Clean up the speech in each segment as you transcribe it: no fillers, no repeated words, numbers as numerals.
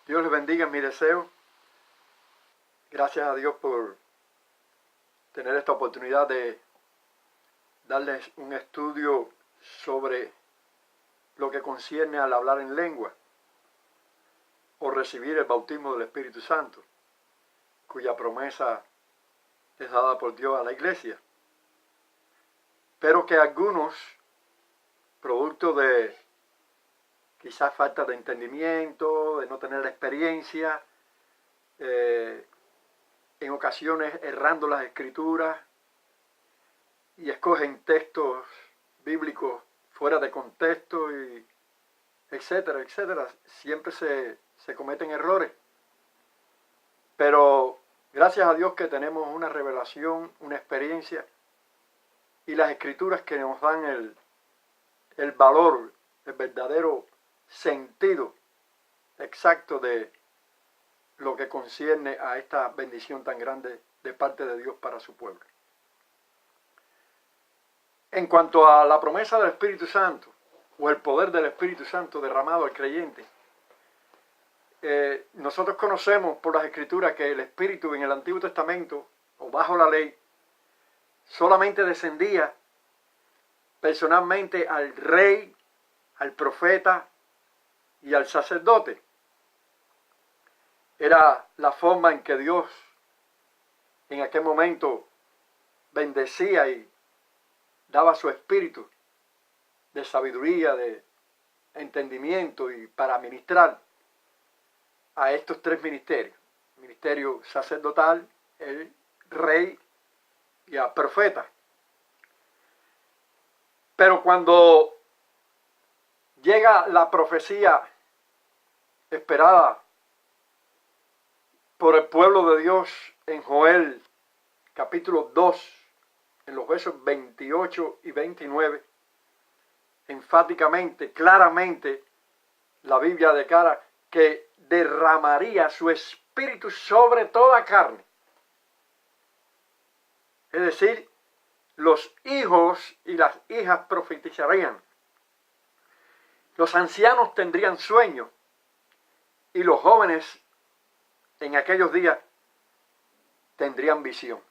Dios les bendiga en mi deseo. Gracias a Dios por tener esta oportunidad de darles un estudio sobre lo que concierne al hablar en lengua o recibir el bautismo del Espíritu Santo, cuya promesa es dada por Dios a la iglesia. Pero que algunos, producto de quizás falta de entendimiento, de no tener experiencia, en ocasiones errando las escrituras y escogen textos bíblicos fuera de contexto, y etcétera, etcétera. Siempre se cometen errores. Pero gracias a Dios que tenemos una revelación, una experiencia y las escrituras que nos dan el valor, el verdadero sentido exacto de lo que concierne a esta bendición tan grande de parte de Dios para su pueblo. En cuanto a la promesa del Espíritu Santo o el poder del Espíritu Santo derramado al creyente, nosotros conocemos por las Escrituras que el Espíritu en el Antiguo Testamento o bajo la ley solamente descendía personalmente al rey, al profeta y al sacerdote. Era la forma en que Dios en aquel momento bendecía y daba su espíritu de sabiduría, de entendimiento y para ministrar a estos tres ministerios: el ministerio sacerdotal, el rey y al profeta. Pero cuando llega la profecía esperada por el pueblo de Dios en Joel capítulo 2, en los versos 28 y 29, enfáticamente, claramente, la Biblia declara que derramaría su espíritu sobre toda carne. Es decir, los hijos y las hijas profetizarían, los ancianos tendrían sueños y los jóvenes en aquellos días tendrían visión.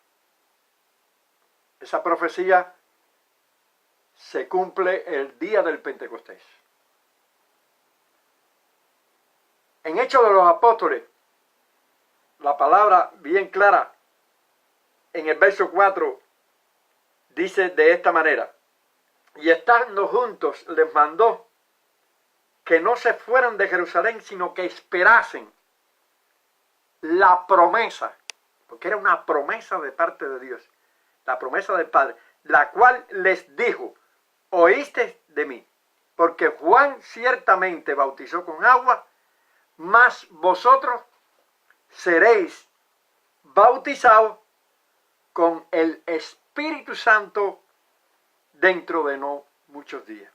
Esa profecía se cumple el día del Pentecostés. En Hechos de los Apóstoles, la palabra bien clara en el verso 4 dice de esta manera: y estando juntos les mandó que no se fueran de Jerusalén, sino que esperasen la promesa, porque era una promesa de parte de Dios, la promesa del Padre, la cual les dijo: oíste de mí, porque Juan ciertamente bautizó con agua, mas vosotros seréis bautizados con el Espíritu Santo dentro de no muchos días.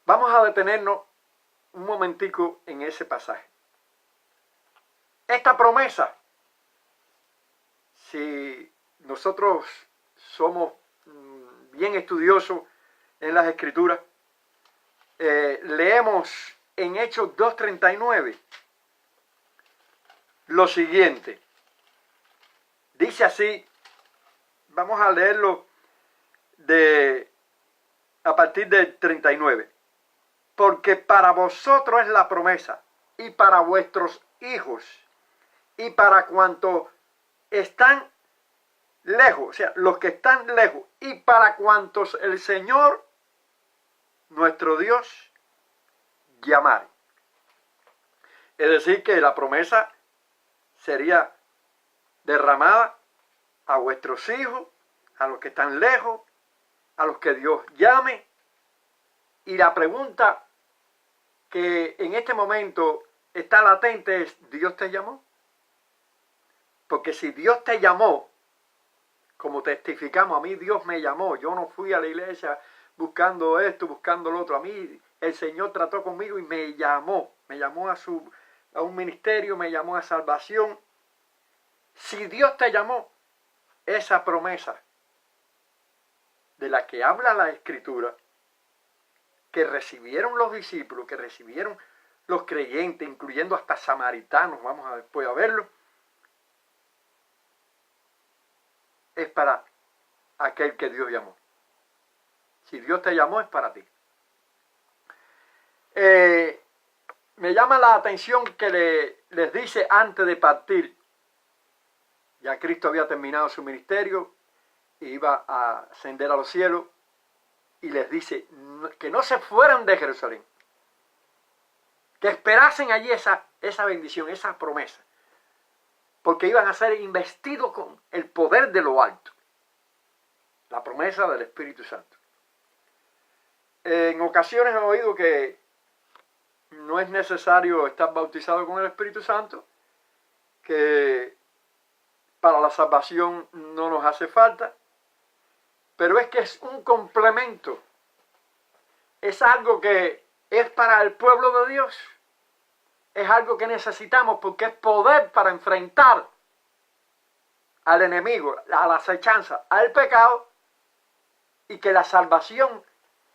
Vamos a detenernos un momentico en ese pasaje. Esta promesa, si nosotros somos bien estudiosos en las Escrituras, leemos en Hechos 2:39 lo siguiente. Dice así, vamos a leerlo a partir del 39. Porque para vosotros es la promesa, y para vuestros hijos, y para cuantos están lejos, o sea, los que están lejos, y para cuantos el Señor, nuestro Dios, llamare. Es decir, que la promesa sería derramada a vuestros hijos, a los que están lejos, a los que Dios llame. Y la pregunta que en este momento está latente es: ¿Dios te llamó? Porque si Dios te llamó, como testificamos, a mí Dios me llamó, yo no fui a la iglesia buscando esto, buscando lo otro, a mí el Señor trató conmigo y me llamó a un ministerio, me llamó a salvación. Si Dios te llamó, esa promesa de la que habla la Escritura que recibieron los discípulos, que recibieron los creyentes, incluyendo hasta samaritanos, vamos a después a verlo, es para aquel que Dios llamó. Si Dios te llamó, es para ti. Me llama la atención que les dice antes de partir, ya Cristo había terminado su ministerio, iba a ascender a los cielos, y les dice que no se fueran de Jerusalén, que esperasen allí esa bendición, esa promesa, porque iban a ser investidos con el poder de lo alto, la promesa del Espíritu Santo. En ocasiones he oído que no es necesario estar bautizado con el Espíritu Santo, que para la salvación no nos hace falta, pero es que es un complemento, es algo que es para el pueblo de Dios, es algo que necesitamos porque es poder para enfrentar al enemigo, a la acechanza, al pecado, y que la salvación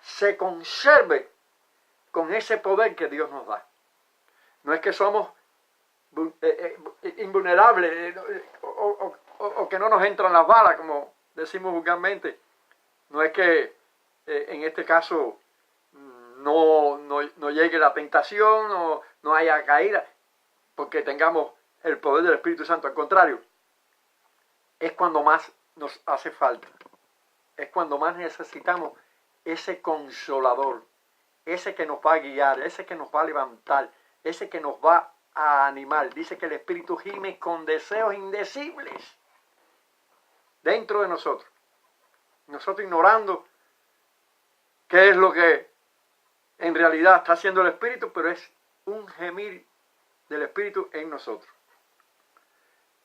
se conserve con ese poder que Dios nos da. No es que somos invulnerables o que no nos entran las balas, como decimos vulgarmente. No es que en este caso no llegue la tentación, no haya caída, porque tengamos el poder del Espíritu Santo. Al contrario, es cuando más nos hace falta. Es cuando más necesitamos ese consolador, ese que nos va a guiar, ese que nos va a levantar, ese que nos va a animar. Dice que el Espíritu gime con deseos indecibles dentro de nosotros. Nosotros ignorando qué es lo que en realidad está haciendo el Espíritu, pero es un gemir del Espíritu en nosotros.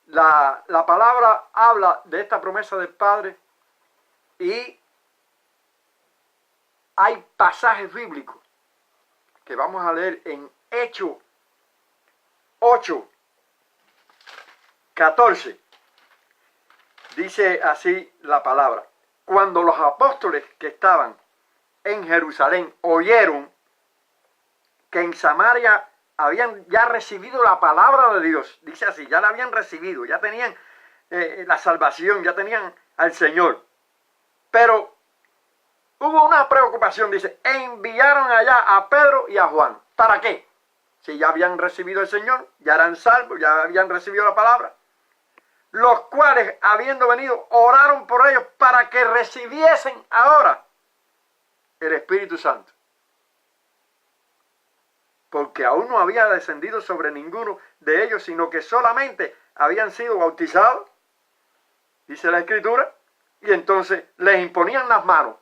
La palabra habla de esta promesa del Padre y hay pasajes bíblicos que vamos a leer en Hechos 8, 14. Dice así la palabra: cuando los apóstoles que estaban en Jerusalén oyeron que en Samaria habían ya recibido la palabra de Dios, dice así, ya la habían recibido, ya tenían la salvación, ya tenían al Señor, pero hubo una preocupación, dice, e enviaron allá a Pedro y a Juan. ¿Para qué? Si ya habían recibido el Señor, ya eran salvos, ya habían recibido la palabra, los cuales, habiendo venido, oraron por ellos para que recibiesen ahora el Espíritu Santo, porque aún no había descendido sobre ninguno de ellos, sino que solamente habían sido bautizados, dice la Escritura, y entonces les imponían las manos,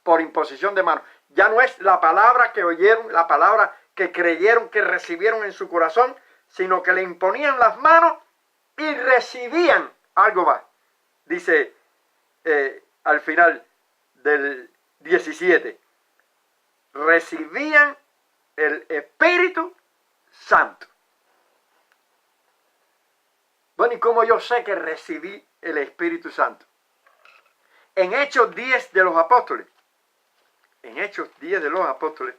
por imposición de manos. Ya no es la palabra que oyeron, la palabra que creyeron, que recibieron en su corazón, sino que le imponían las manos y recibían algo más. Dice al final del 17, recibían el Espíritu Santo. Bueno, ¿y cómo yo sé que recibí el Espíritu Santo? En Hechos 10 de los Apóstoles, en Hechos 10 de los Apóstoles,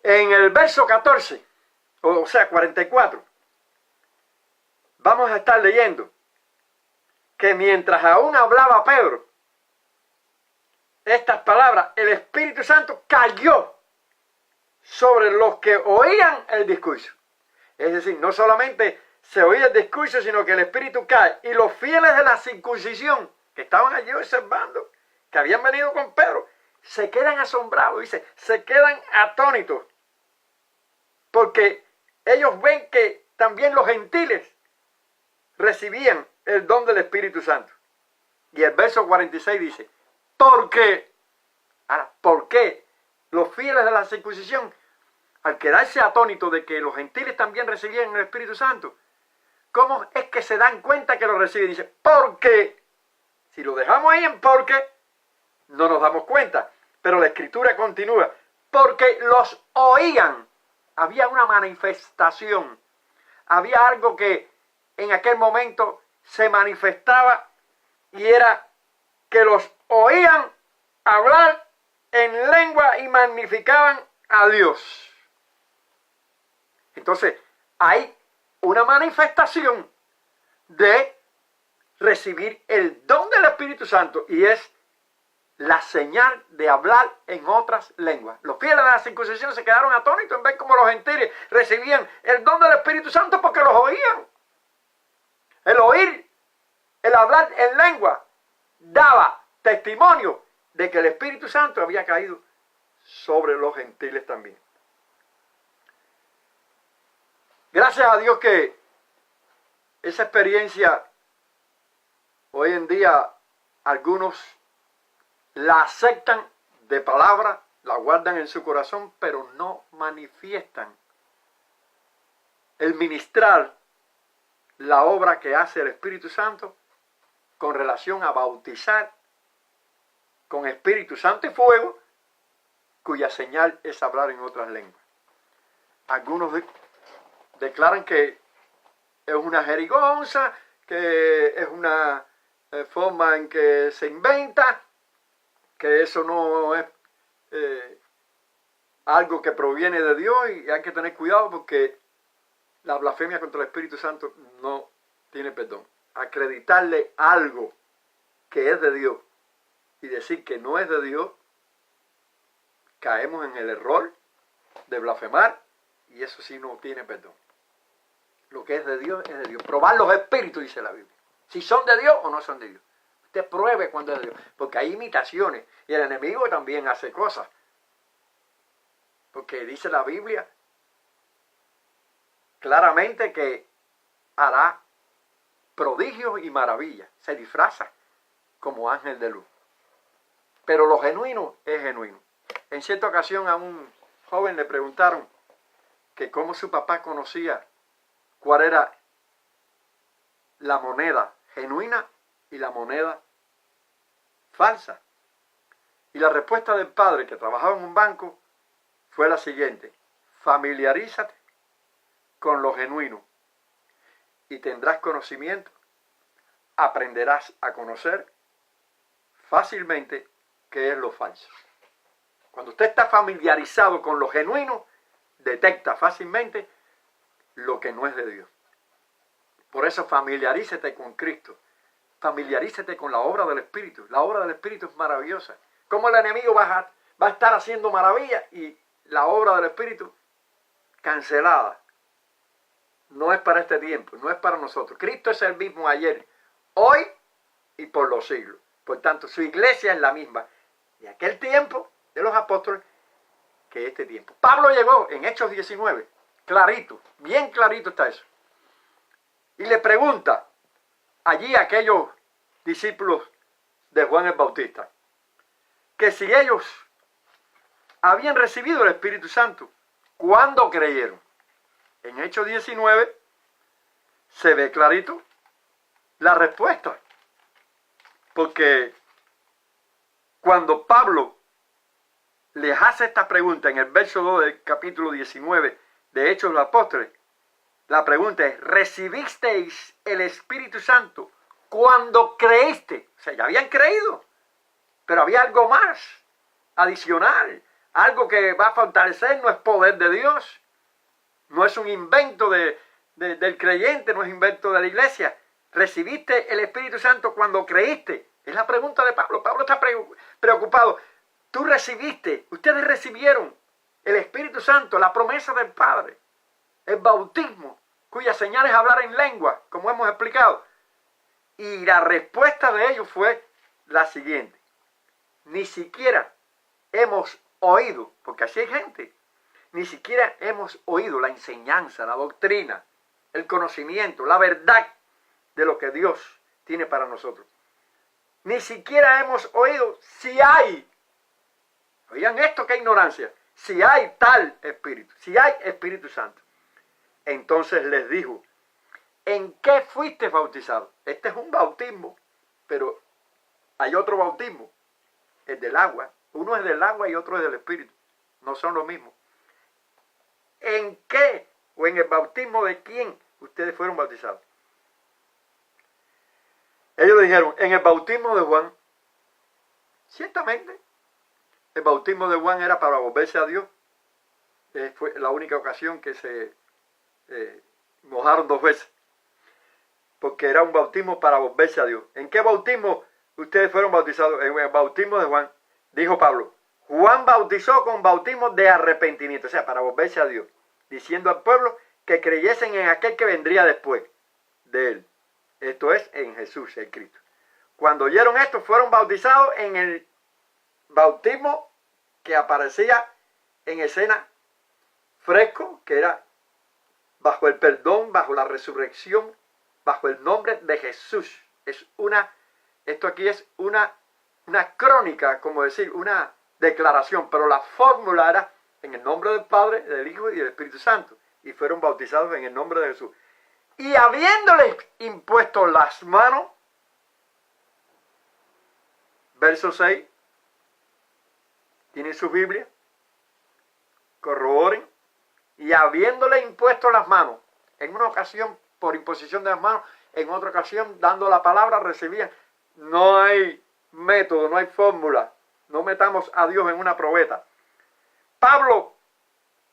en el verso 14, o sea 44, vamos a estar leyendo que mientras aún hablaba Pedro estas palabras, el Espíritu Santo cayó sobre los que oían el discurso. Es decir, no solamente se oía el discurso, sino que el Espíritu cae. Y los fieles de la circuncisión, que estaban allí observando, que habían venido con Pedro, se quedan asombrados, dice, se quedan atónitos, porque ellos ven que también los gentiles recibían el don del Espíritu Santo. Y el verso 46 dice, ¿por qué los fieles de la circuncisión, al quedarse atónitos de que los gentiles también recibían el Espíritu Santo, cómo es que se dan cuenta que lo reciben? Dice, porque, si lo dejamos ahí en porque, no nos damos cuenta. Pero la Escritura continúa, porque los oían. Había una manifestación, había algo que en aquel momento se manifestaba, y era que los oían hablar en lengua y magnificaban a Dios. Entonces, hay una manifestación de recibir el don del Espíritu Santo y es la señal de hablar en otras lenguas. Los fieles de la circuncisión se quedaron atónitos en ver cómo los gentiles recibían el don del Espíritu Santo porque los oían. El oír, el hablar en lengua, daba testimonio de que el Espíritu Santo había caído sobre los gentiles también. Gracias a Dios que esa experiencia hoy en día algunos la aceptan de palabra, la guardan en su corazón, pero no manifiestan el ministrar la obra que hace el Espíritu Santo con relación a bautizar con Espíritu Santo y fuego, cuya señal es hablar en otras lenguas. Algunos declaran que es una jerigonza, que es una forma en que se inventa, que eso no es algo que proviene de Dios y hay que tener cuidado porque la blasfemia contra el Espíritu Santo no tiene perdón. Acreditarle algo que es de Dios y decir que no es de Dios, caemos en el error de blasfemar y eso sí no tiene perdón. Lo que es de Dios es de Dios. Probar los espíritus, dice la Biblia. Si son de Dios o no son de Dios. Usted pruebe cuando es de Dios. Porque hay imitaciones. Y el enemigo también hace cosas. Porque dice la Biblia claramente que hará prodigios y maravillas. Se disfraza como ángel de luz. Pero lo genuino es genuino. En cierta ocasión a un joven le preguntaron que cómo su papá conocía cuál era la moneda genuina y la moneda falsa. Y la respuesta del padre, que trabajaba en un banco, fue la siguiente: familiarízate con lo genuino y tendrás conocimiento, aprenderás a conocer fácilmente qué es lo falso. Cuando usted está familiarizado con lo genuino, detecta fácilmente lo que no es de Dios. Por eso familiarícete con Cristo. Familiarícete con la obra del Espíritu. La obra del Espíritu es maravillosa. ¿Cómo el enemigo va a estar haciendo maravillas y la obra del Espíritu cancelada? No es para este tiempo, no es para nosotros. Cristo es el mismo ayer, hoy y por los siglos. Por tanto, su iglesia es la misma de aquel tiempo de los apóstoles que este tiempo. Pablo llegó en Hechos 19, clarito, bien clarito está eso. Y le pregunta allí a aquellos discípulos de Juan el Bautista que si ellos habían recibido el Espíritu Santo, ¿cuándo creyeron? En Hechos 19 se ve clarito la respuesta. Porque cuando Pablo les hace esta pregunta en el verso 2 del capítulo 19 de Hechos de los Apóstoles, la pregunta es: ¿recibisteis el Espíritu Santo cuando creíste? O sea, ya habían creído, pero había algo más adicional, algo que va a fortalecer, no es poder de Dios, no es un invento del creyente, no es invento de la iglesia. ¿Recibiste el Espíritu Santo cuando creíste? Es la pregunta de Pablo. Pablo está preocupado. Tú recibiste, ustedes recibieron el Espíritu Santo, la promesa del Padre, el bautismo, cuya señal es hablar en lengua, como hemos explicado. Y la respuesta de ellos fue la siguiente: ni siquiera hemos oído, porque así hay gente, ni siquiera hemos oído la enseñanza, la doctrina, el conocimiento, la verdad de lo que Dios tiene para nosotros. Ni siquiera hemos oído si hay, oigan esto, qué ignorancia, si hay tal Espíritu, si hay Espíritu Santo. Entonces les dijo: ¿en qué fuiste bautizado? Este es un bautismo, pero hay otro bautismo, el del agua. Uno es del agua y otro es del Espíritu. No son lo mismo. ¿En qué o en el bautismo de quién ustedes fueron bautizados? Ellos dijeron: en el bautismo de Juan. Ciertamente, el bautismo de Juan era para volverse a Dios. Fue la única ocasión que se mojaron 2 veces. Porque era un bautismo para volverse a Dios. ¿En qué bautismo ustedes fueron bautizados? En el bautismo de Juan. Dijo Pablo, Juan bautizó con bautismo de arrepentimiento, o sea, para volverse a Dios, diciendo al pueblo que creyesen en aquel que vendría después de él. Esto es, en Jesús, el Cristo. Cuando oyeron esto, fueron bautizados en el bautismo que aparecía en escena fresco, que era bajo el perdón, bajo la resurrección, bajo el nombre de Jesús. Esto aquí es una crónica, como decir, una declaración, pero la fórmula era en el nombre del Padre, del Hijo y del Espíritu Santo, y fueron bautizados en el nombre de Jesús. Y habiéndoles impuesto las manos, verso 6, tienen su Biblia, corroboren, y habiéndole impuesto las manos, en una ocasión por imposición de las manos, en otra ocasión dando la palabra recibían. No hay método, no hay fórmula, no metamos a Dios en una probeta. Pablo,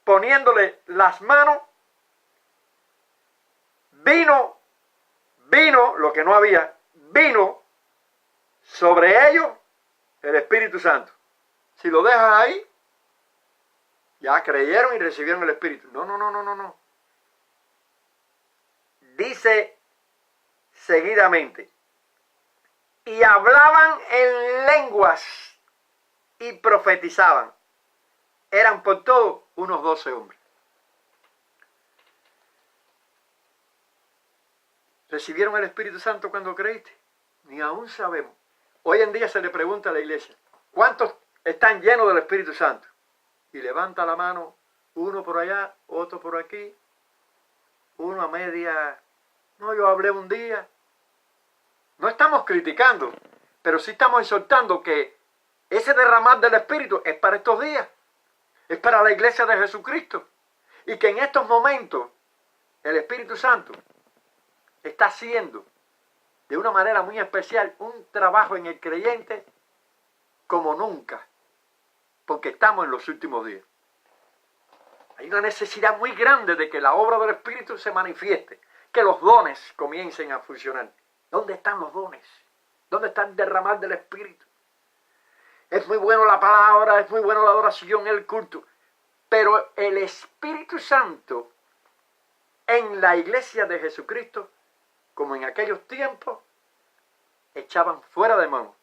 poniéndole las manos, vino, lo que no había, vino sobre ellos el Espíritu Santo. Si lo dejas ahí, ya creyeron y recibieron el Espíritu. No. Dice seguidamente, y hablaban en lenguas y profetizaban. Eran por todo unos 12 hombres. ¿Recibieron el Espíritu Santo cuando creíste? Ni aún sabemos. Hoy en día se le pregunta a la iglesia, ¿cuántos están llenos del Espíritu Santo? Y levanta la mano, uno por allá, otro por aquí, uno a media. No, yo hablé un día. No estamos criticando, pero sí estamos exhortando que ese derramar del Espíritu es para estos días. Es para la iglesia de Jesucristo. Y que en estos momentos el Espíritu Santo está haciendo de una manera muy especial un trabajo en el creyente como nunca. Porque estamos en los últimos días. Hay una necesidad muy grande de que la obra del Espíritu se manifieste. Que los dones comiencen a funcionar. ¿Dónde están los dones? ¿Dónde está el derramar del Espíritu? Es muy bueno la palabra, es muy bueno la adoración, el culto. Pero el Espíritu Santo en la iglesia de Jesucristo, como en aquellos tiempos, echaban fuera demonios.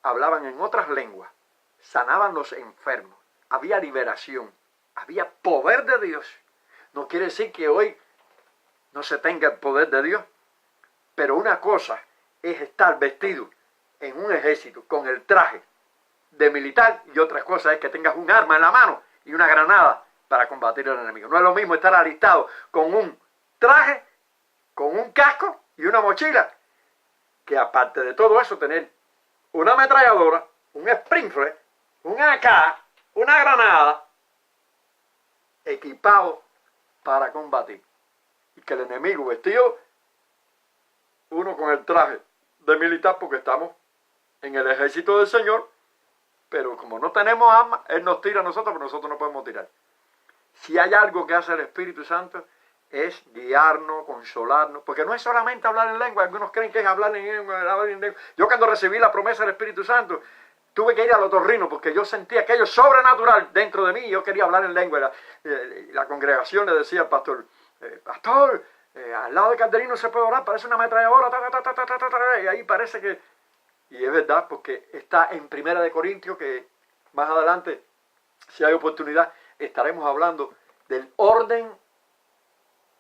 Hablaban en otras lenguas, sanaban los enfermos, había liberación, había poder de Dios. No quiere decir que hoy no se tenga el poder de Dios, pero una cosa es estar vestido en un ejército con el traje de militar y otra cosa es que tengas un arma en la mano y una granada para combatir al enemigo. No es lo mismo estar alistado con un traje, con un casco y una mochila, que aparte de todo eso tener una ametralladora, un sprinkler, un AK, una granada, equipado para combatir. Y que el enemigo vestido, uno con el traje de militar, porque estamos en el ejército del Señor, pero como no tenemos armas, Él nos tira a nosotros, pero nosotros no podemos tirar. Si hay algo que hace el Espíritu Santo, es guiarnos, consolarnos, porque no es solamente hablar en lengua. Algunos creen que es hablar en lengua. Yo cuando recibí la promesa del Espíritu Santo, tuve que ir al otorrino porque yo sentía aquello sobrenatural dentro de mí y yo quería hablar en lengua. La congregación le decía al pastor, pastor, al lado de Calderino se puede orar, parece una ametralladora, y ahí parece que... Y es verdad, porque está en 1 Corintios, que más adelante, si hay oportunidad, estaremos hablando del orden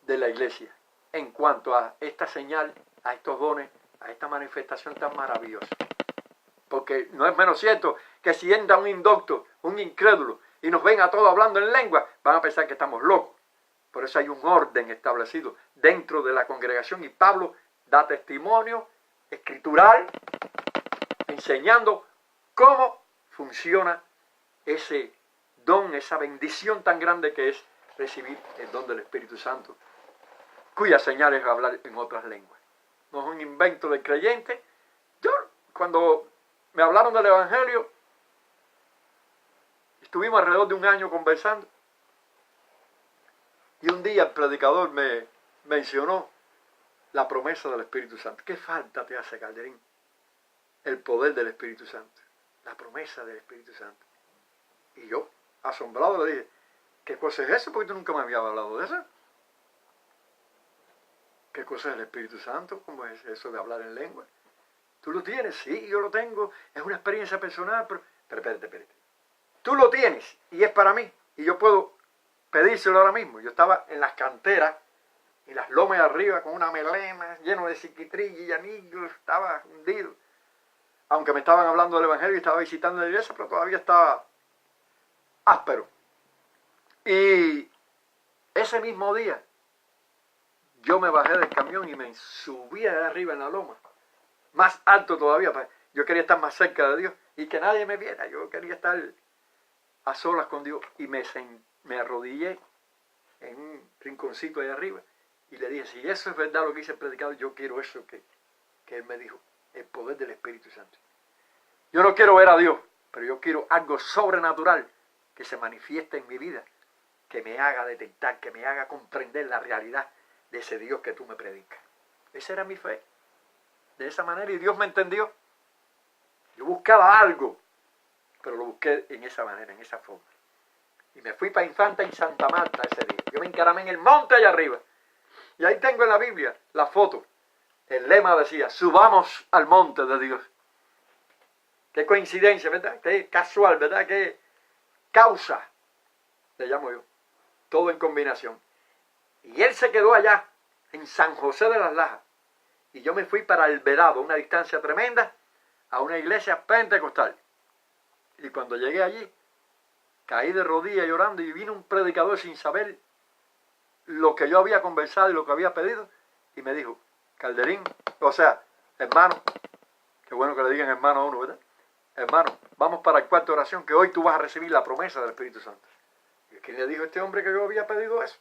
de la iglesia en cuanto a esta señal, a estos dones, a esta manifestación tan maravillosa. Porque no es menos cierto que si entra un indocto, un incrédulo, y nos ven a todos hablando en lengua, van a pensar que estamos locos. Por eso hay un orden establecido dentro de la congregación y Pablo da testimonio escritural enseñando cómo funciona ese don, esa bendición tan grande que es recibir el don del Espíritu Santo, cuya señal es hablar en otras lenguas. No es un invento del creyente. Yo, cuando me hablaron del Evangelio. Estuvimos alrededor de un año conversando. Y un día el predicador me mencionó la promesa del Espíritu Santo. ¿Qué falta te hace, Calderín? El poder del Espíritu Santo. La promesa del Espíritu Santo. Y yo, asombrado, le dije, ¿qué cosa es eso? Porque tú nunca me habías hablado de eso. ¿Qué cosa es el Espíritu Santo? ¿Cómo es eso de hablar en lengua? ¿Tú lo tienes? Sí, yo lo tengo. Es una experiencia personal, pero espérate. Tú lo tienes y es para mí. Y yo puedo pedírselo ahora mismo. Yo estaba en las canteras, en las lomas de arriba, con una melena, lleno de ciquitrilla y anillos. Estaba hundido. Aunque me estaban hablando del Evangelio y estaba visitando la iglesia, pero todavía estaba áspero. Y ese mismo día, yo me bajé del camión y me subí de arriba en la loma. Más alto todavía. Yo quería estar más cerca de Dios y que nadie me viera. Yo quería estar a solas con Dios. Y me arrodillé en un rinconcito ahí arriba y le dije, si eso es verdad lo que hice el predicador, yo quiero eso que él me dijo, el poder del Espíritu Santo. Yo no quiero ver a Dios, pero yo quiero algo sobrenatural que se manifieste en mi vida, que me haga detectar, que me haga comprender la realidad de ese Dios que tú me predicas. Esa era mi fe. De esa manera, y Dios me entendió. Yo buscaba algo, pero lo busqué en esa manera, en esa forma. Y me fui para Infanta y Santa Marta ese día. Yo me encaramé en el monte allá arriba. Y ahí tengo en la Biblia la foto. El lema decía, subamos al monte de Dios. Qué coincidencia, ¿verdad? Qué casual, ¿verdad? Qué causa, le llamo yo. Todo en combinación. Y él se quedó allá, en San José de las Lajas. Y yo me fui para El Vedado, una distancia tremenda, a una iglesia pentecostal. Y cuando llegué allí, caí de rodillas llorando y vino un predicador sin saber lo que yo había conversado y lo que había pedido. Y me dijo, Calderín, o sea, hermano, qué bueno que le digan hermano a uno, ¿verdad? Hermano, vamos para el cuarto de oración, que hoy tú vas a recibir la promesa del Espíritu Santo. ¿Y quién le dijo a este hombre que yo había pedido eso?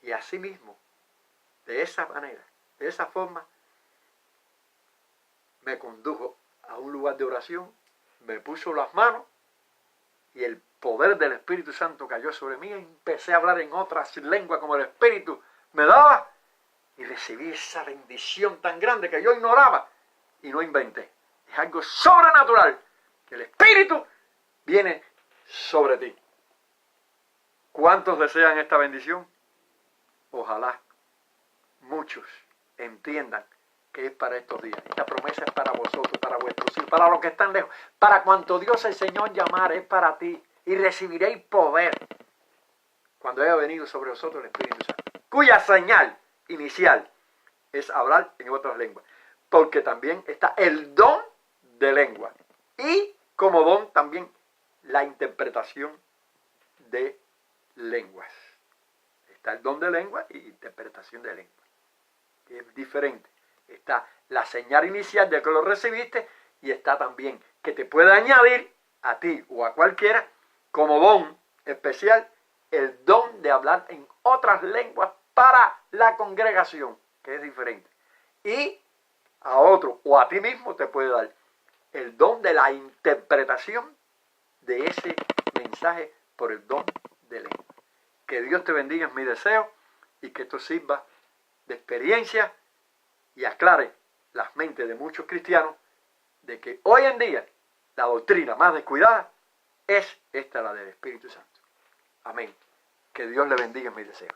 Y así mismo, de esa manera, de esa forma, me condujo a un lugar de oración, me puso las manos y el poder del Espíritu Santo cayó sobre mí y empecé a hablar en otras lenguas como el Espíritu me daba y recibí esa bendición tan grande que yo ignoraba y no inventé. Es algo sobrenatural que el Espíritu viene sobre ti. ¿Cuántos desean esta bendición? Ojalá muchos entiendan que es para estos días. Esta promesa es para vosotros, para vuestros hijos, para los que están lejos. Para cuanto Dios el Señor llamar es para ti. Y recibiréis poder cuando haya venido sobre vosotros el Espíritu Santo. Cuya señal inicial es hablar en otras lenguas. Porque también está el don de lengua. Y como don también la interpretación de lenguas. Está el don de lengua y interpretación de lengua. Que es diferente. Está la señal inicial de que lo recibiste y está también que te puede añadir a ti o a cualquiera como don especial el don de hablar en otras lenguas para la congregación, que es diferente. Y a otro o a ti mismo te puede dar el don de la interpretación de ese mensaje por el don de lengua. Que Dios te bendiga, es mi deseo, y que esto sirva de experiencia y aclare las mentes de muchos cristianos de que hoy en día la doctrina más descuidada es esta, la del Espíritu Santo. Amén. Que Dios le bendiga, es mi deseo.